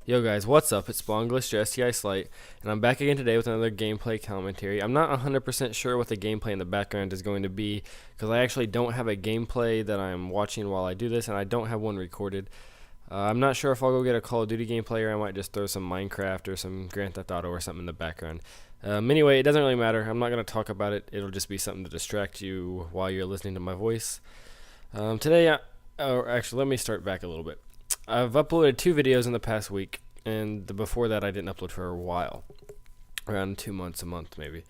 Yo guys, what's up? It's Sponglish, your STI Slight, and I'm back again today with another gameplay commentary. I'm not 100% sure what the gameplay in the background is going to be, because I actually don't have a gameplay that I'm watching while I do this, and I don't have one recorded. I'm not sure if I'll go get a Call of Duty gameplay, or I might just throw some Minecraft or some Grand Theft Auto or something in the background. Anyway, it doesn't really matter. I'm not going to talk about it. It'll just be something to distract you while you're listening to my voice. Actually, let me start back a little bit. I've uploaded 2 videos in the past week, and before that I didn't upload for a while, around 2 months, a month maybe.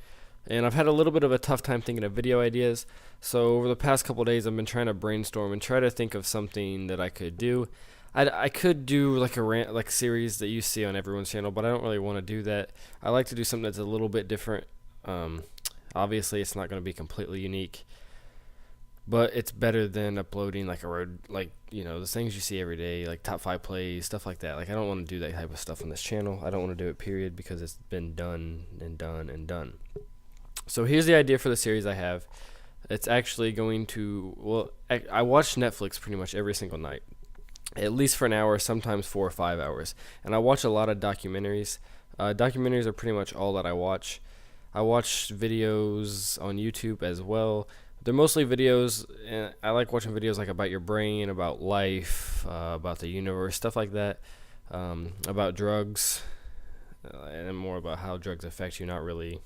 And I've had a little bit of a tough time thinking of video ideas, so over the past couple days I've been trying to brainstorm and try to think of something that I could do. I could do like a rant, like series that you see on everyone's channel, but I don't really want to do that. I like to do something that's a little bit different. Obviously it's not going to be completely unique, but it's better than uploading like the things you see every day, like top 5 plays, stuff like that. Like, I don't want to do that type of stuff on this channel. I don't want to do it, period, because it's been done and done and done. So here's the idea for the series I have. It's actually going to, well, I watch Netflix pretty much every single night, at least for an hour, sometimes 4 or 5 hours. And I watch a lot of documentaries. Documentaries are pretty much all that I watch. I watch videos on YouTube as well. They're mostly videos, and I like watching videos like about your brain, about life, about the universe, stuff like that, about drugs, and more about how drugs affect you, not really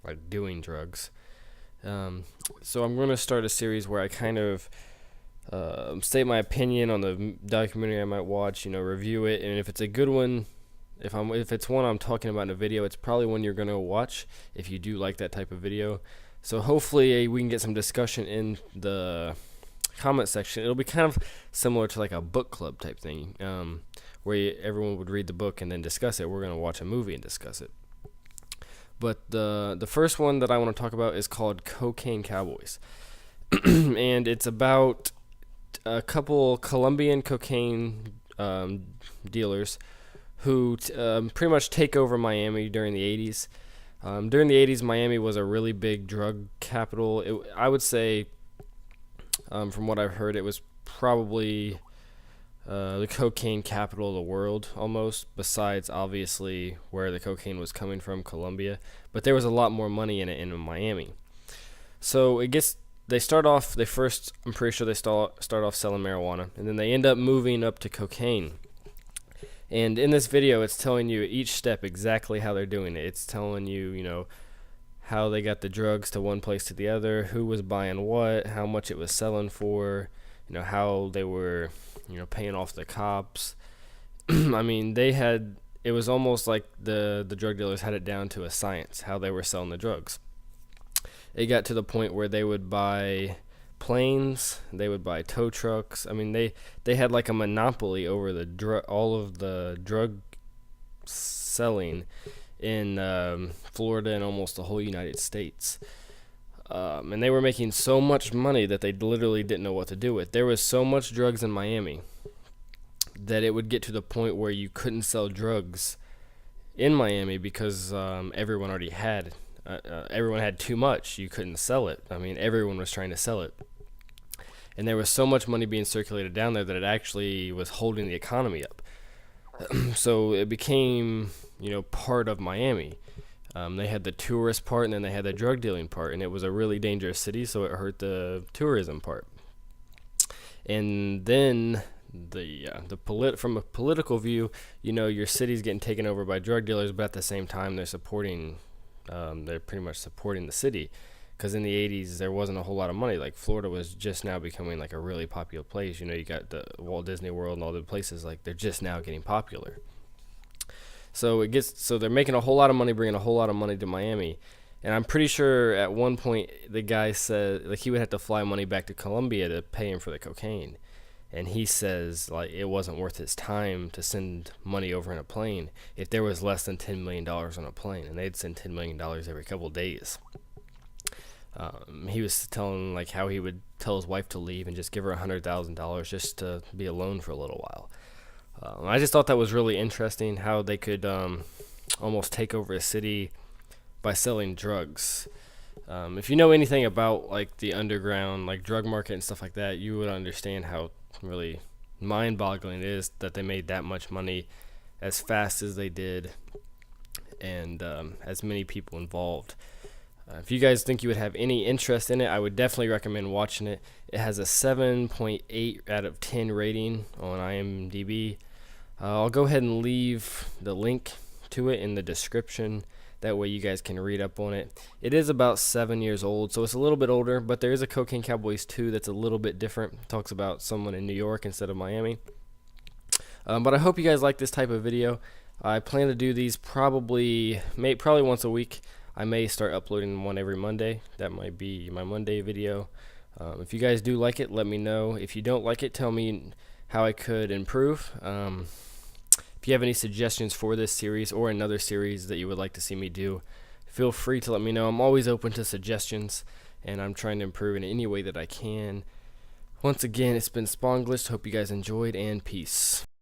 like doing drugs. So I'm going to start a series where I kind of state my opinion on the documentary I might watch, review it, and if it's a good one, if it's one I'm talking about in a video, it's probably one you're going to watch if you do like that type of video. So hopefully we can get some discussion in the comment section. It'll be kind of similar to like a book club type thing, where everyone would read the book and then discuss it. We're going to watch a movie and discuss it. But the first one that I want to talk about is called Cocaine Cowboys. And it's about a couple Colombian cocaine dealers who pretty much take over Miami during the 80s. During the 80s, Miami was a really big drug capital. I would say, from what I've heard, it was probably the cocaine capital of the world, almost, besides, obviously, where the cocaine was coming from, Colombia. But there was a lot more money in it in Miami. So I'm pretty sure they start off selling marijuana, and then they end up moving up to cocaine. And in this video, it's telling you each step exactly how they're doing it. It's telling you, how they got the drugs to one place to the other, who was buying what, how much it was selling for, how they were, paying off the cops. I mean, it was almost like the drug dealers had it down to a science, how they were selling the drugs. It got to the point where they would buy planes, they would buy tow trucks. I mean, they had like a monopoly over all of the drug selling in Florida and almost the whole United States. And they were making so much money that they literally didn't know what to do with. There was so much drugs in Miami that it would get to the point where you couldn't sell drugs in Miami because everyone already had. Everyone had too much. You couldn't sell it. I mean, everyone was trying to sell it. And there was so much money being circulated down there that it actually was holding the economy up. So it became, part of Miami. They had the tourist part, and then they had the drug dealing part, and it was a really dangerous city, so it hurt the tourism part. And then from a political view, your city's getting taken over by drug dealers, but at the same time they're pretty much supporting the city, because in the 80s there wasn't a whole lot of money. Like, Florida was just now becoming like a really popular place. You got the Walt Disney World and all the places, like, they're just now getting popular. So they're making a whole lot of money, bringing a whole lot of money to Miami. And I'm pretty sure at one point the guy said like he would have to fly money back to Colombia to pay him for the cocaine. And he says like it wasn't worth his time to send money over in a plane if there was less than $10 million on a plane, and they'd send $10 million every couple of days. He was telling like how he would tell his wife to leave and just give her $100,000 just to be alone for a little while. I just thought that was really interesting, how they could almost take over a city by selling drugs. If you know anything about like the underground like drug market and stuff like that, you would understand how really mind-boggling it is that they made that much money as fast as they did, and as many people involved. If you guys think you would have any interest in it, I would definitely recommend watching it. It has a 7.8 out of 10 rating on IMDb. I'll go ahead and leave the link to it in the description. That way you guys can read up on it. It is about 7 years old, so it's a little bit older, but there is a Cocaine Cowboys 2 that's a little bit different. It talks about someone in New York instead of Miami. But I hope you guys like this type of video. I plan to do these probably once a week. I may start uploading one every Monday. That might be my Monday video. If you guys do like it, let me know. If you don't like it, tell me how I could improve. If you have any suggestions for this series or another series that you would like to see me do, feel free to let me know. I'm always open to suggestions, and I'm trying to improve in any way that I can. Once again, it's been Spanglish. Hope you guys enjoyed, and peace.